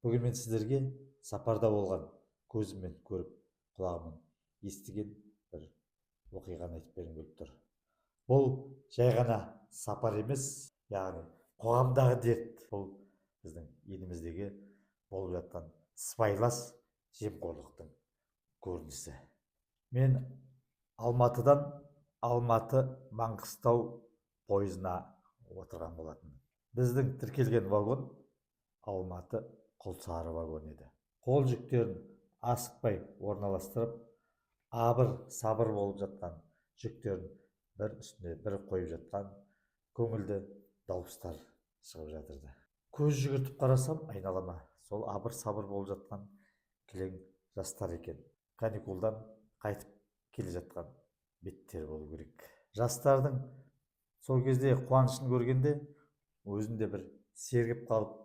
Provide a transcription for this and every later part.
Бүгін мен сіздерге сапарда болған көзіммен көріп, құлағыммен естіген бір оқиғаны айтып бергім келіп тұр. Бұл жай ғана сапар емес, яғни қоғамдағы дерт. Бұл біздің еліміздегі болып жатқан сыбайлас жемқорлықтың көрінісі. Мен Алматыдан Алматы Маңғыстау пойызына отырған болатын. Біздің тіркелген вагон Алматы Құлсары вагоны еді. Қол жүктерін асықпай орналастырып, абыр-сабыр болып жатқан жүктерін бір үстіне бір қойып жатқан көңілді дауыстар шығып жатырды. Көз жүгіртіп қарасам айналама, сол абыр-сабыр болып жатқан кілең жастар екен. Каникулдан қайтып келе жатқан беттер болу керек. Жастардың сол кезде қуанышын көргенде өзінде бір сергіп қалып,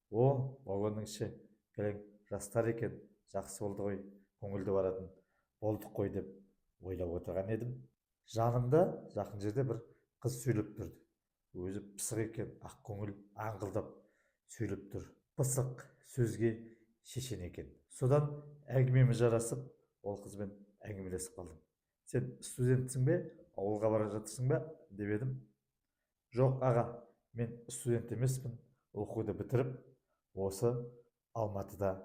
вагонның іші кілең жастар екен, жақсы болды ғой, көңілді баратын болдық қой деп ойлап отырған едім. Жанымда жақын жерде бір қыз сөйлеп тұрды. Өзі пысық екен, ақ көңіл, аңғылдап сөйлеп тұр. Пысық сөзге шешен екен. Содан әңгімеміз жарасып, ол қызбен әңгімелесіп қалдым. Сен студентсің бе, ауылға бара жатырсың ба деп едім. Жоқ аға, мен студент емеспін, оқуды бітіріп, осы Алматыда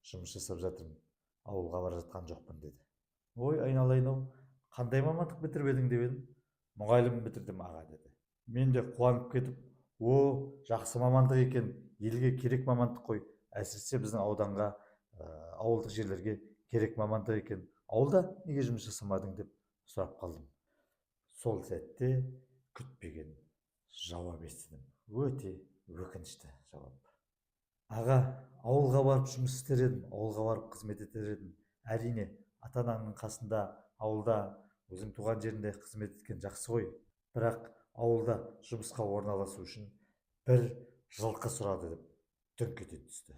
жұмыс жасап жатырмын, ауылға бара жатқан жоқпын деді. Ой, айналайын-ау, қандай мамандық бітіріп едің деп едім. Мұғалім бітірдім аға деді. Мен де қуанып кетіп, жақсы мамандық екен, елге керек мамандық қой, әсіресе біздің ауданға, ауылдық жерлерге керек мамандық екен. Ауылда неге жұмыс жасамадың деп сұрап қалдым. Сол сәтте күтпеген жауап естідім. Өте өкінішті жауап. Аға, ауылға барып жұмыс істер едім, ауылға барып қызмет етер едім. Әрине, ата-анаңның қасында, ауылда, өзің туған жерінде қызмет еткен жақсы ғой. Бірақ ауылда жұмысқа орналасу үшін бір жылқы сұрады деп дүңк ете түсті.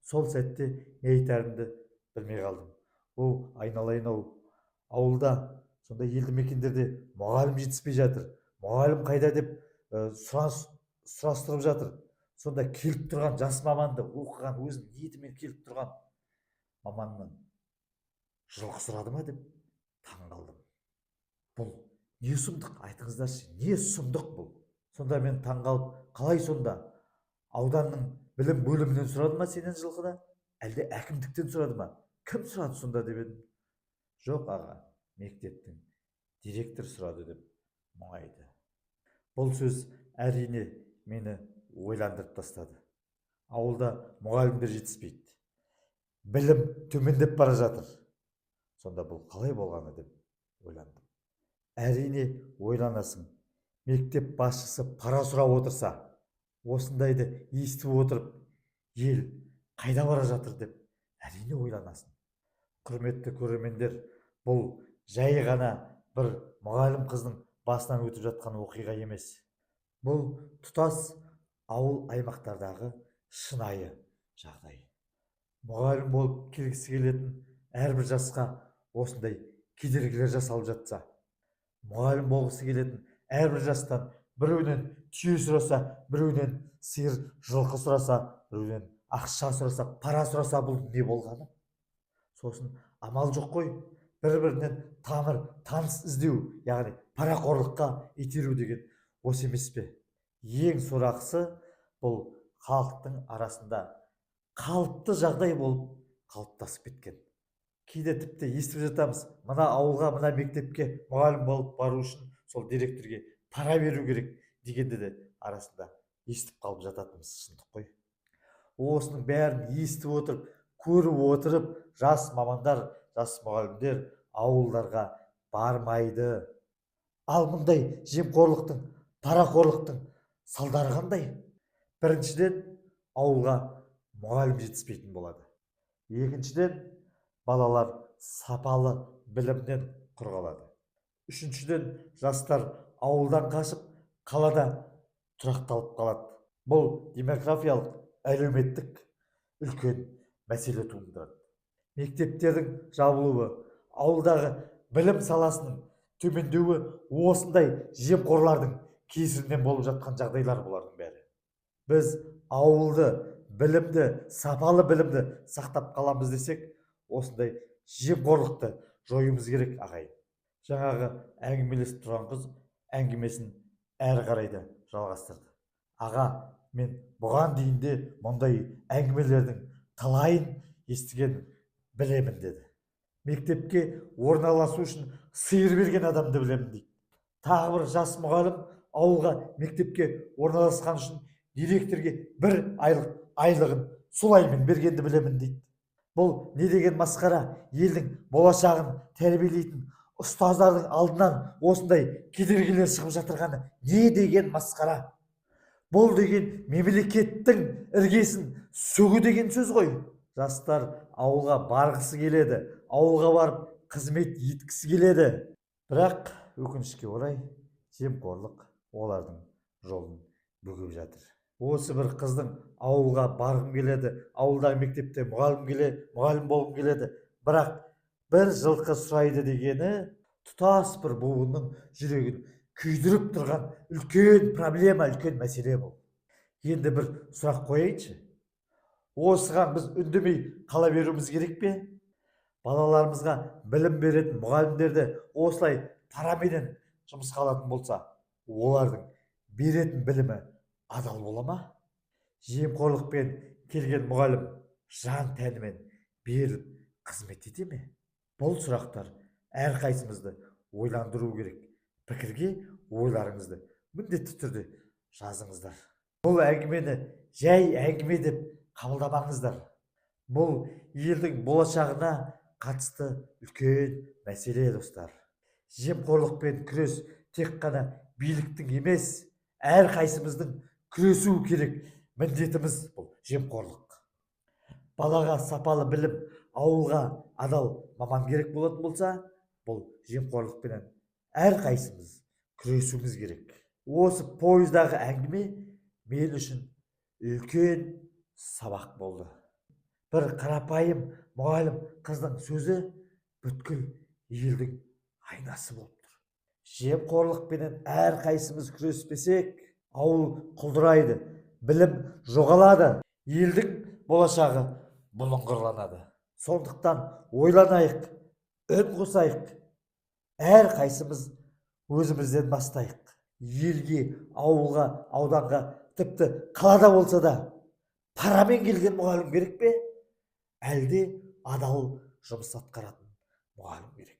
Сол сәтте не айтарымды білмей қалдым. Айналайын-ау, ауылда, сонда елді мекендерде мұғалім жетіспей жатыр. Мұғалім қайда деп сұрастырып жатыр. Сонда келіп тұрған жас маманды оқыған, өзінің ниетімен келіп тұрған маманнан жылқы сұрады ма деп таң қалдым. Бұл не сұмдық, айтыңыздаршы, не сұмдық бұл? Сонда мен таң қалып, қалай сонда? Ауданның білім бөлімінен сұрады ма сенен жылқыда? Әлде әкімдіктен сұрады ма? Кім сұрады сонда деп едім. Жоқ аға, мектептің директор сұрады деп мұңайды. Бұл сөз әрине мені ойландырып тастады. Ауылда мұғалімдер жетіспейді. Білім төмендеп бара жатыр. Сонда бұл қалай болғаны деп ойландым. Әрине ойланасың. Мектеп басшысы пара сұрап отырса, осындайды естіп отырып, ел қайда бара жатыр деп әрине ойланасың. Құрметті көрермендер, бұл жай ғана бір мұғалім қыздың басынан өтіп жатқан оқиға емес. Бұл тұтас ауыл аймақтардағы шынайы жағдай. Мұғалім болып келгісі келетін әрбір жасқа осындай кедергілер жасалып жатса, мұғалім болғысы келетін әрбір жастан біреуден түйе сұраса, біреуден сиыр жылқы сұраса, біреуден ақша сұраса, пара сұраса, бұл не болғаны? Сосын амал жоқ қой, бір-бірінен тамыр таныс іздеу, яғни парақорлыққа итеру деген осы емес пе? Ең сорақысы бұл халықтың арасында қалыпты жағдай болып қалыптасып кеткен. Кейде тіпті естіп жатамыз, мына ауылға, мына мектепке мұғалім болып бару үшін сол директорге пара беру керек дегенде де арасында естіп қалып жататынымыз шындық қой. Осының бәрін естіп отырып, көріп отырып, жас мамандар, жас мұғалімдер ауылдарға бармайды. Ал мұндай жемқорлықтың, парақорлықтың салдары қандай? Біріншіден, ауылға мұғалім жетіспейтін болады. Екіншіден, балалар сапалы білімнен құр қалады. Үшіншіден, жастар ауылдан қашып, қалада тұрақталып қалады. Бұл демографиялық, әлеуметтік үлкен мәселе туындырады. Мектептердің жабылуы, ауылдағы білім саласының төмендеуі осындай жемқорлардың кесірінен болып жатқан жағдайлар бұлардың бәрі. Біз ауылды білімді, сапалы білімді сақтап қаламыз десек, осындай жемқорлықты жоюымыз керек, ағайын. Жаңағы әңгімелесіп тұрған қыз әңгімесін әрі қарай да жалғастырды. Аға, мен бұған дейін де мұндай әңгімелердің талайын естіген білемін деді. Мектепке орналасу үшін сиыр берген адамды білемін дейді. Тағы бір жас мұғалім ауылға мектепке орналасқан үшін директорге 1 айлық айлығын солаймен бергенді білемін дейді. Бұл не деген масқара? Елдің болашағын тәрбиелейтін ұстаздардың алдынан осындай кедергілер шығып жатырғаны не деген масқара? Бұл деген мемлекеттің іргесін сөгу деген сөз ғой. Жастар ауылға барғысы келеді, ауылға барып қызмет еткісі келеді. Бірақ өкінішке орай жемқорлық олардың жолын бөгеп жатыр. Осы бір қыздың ауылға барғым келеді, ауылдағы мектепте мұғалім болғым келеді, бірақ бір жылқы сұрайды дегені тұтас бір буынның жүрегін күйдіріп тұрған үлкен проблема, үлкен мәселе бұл. Енді бір сұрақ қояйыншы. Осыған біз үндемей қала беруіміз керек пе? Балаларымызға білім беретін мұғалімдерді осылай параменен жұмысқа алатын болса, олардың беретін білімі адал бола ма? Жемқорлықпен келген мұғалім жан тәнімен беріліп қызмет ете ме? Бұл сұрақтар әрқайсымызды ойландыру керек. Пікірге ойларыңызды міндетті түрде жазыңыздар. Бұл әңгімені жай әңгіме деп қабылдамаңыздар. Бұл елдің болашағына қатысты үлкен мәселе, достар. Жемқорлықпен күрес тек қана биліктің емес, әрқайсымыздың күресу керек міндетіміз. Бұл жемқорлық. Балаға сапалы білім, ауылға адал маман керек болатын болса, бұл жемқорлықпен әрқайсымыз күресуіміз керек. Осы пойыздағы әңгіме мен үшін үлкен сабақ болды. Бір қарапайым мұғалім қыздың сөзі бүткіл елдің айнасы болып тұр. Жемқорлықпен әрқайсымыз күреспесек, ауыл құлдырайды, білім жоғалады, елдің болашағы бұлыңғырланады. Сондықтан ойланайық, үн қосайық, әрқайсымыз өзімізден бастайық. Елге, ауылға, ауданға, тіпті қалада болса да парамен келген мұғалім керек пе? Әлде адал жұмыс атқаратын мұғалім керек?